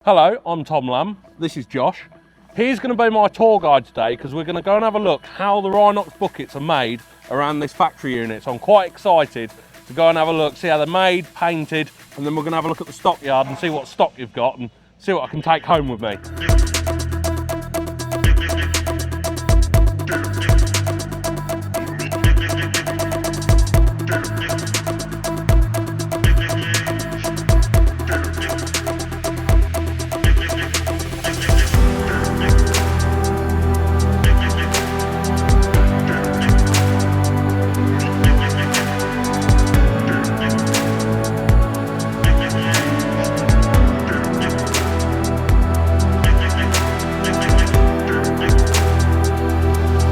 Hello, I'm Tom Lamb. This is Josh. He's going to be my tour guide today because we're going to go and have a look how the Rhinox buckets are made around this factory unit. So I'm quite excited to go and have a look, see how they're made, painted, and then we're going to have a look at the stockyard and see what stock you've got and see what I can take home with me.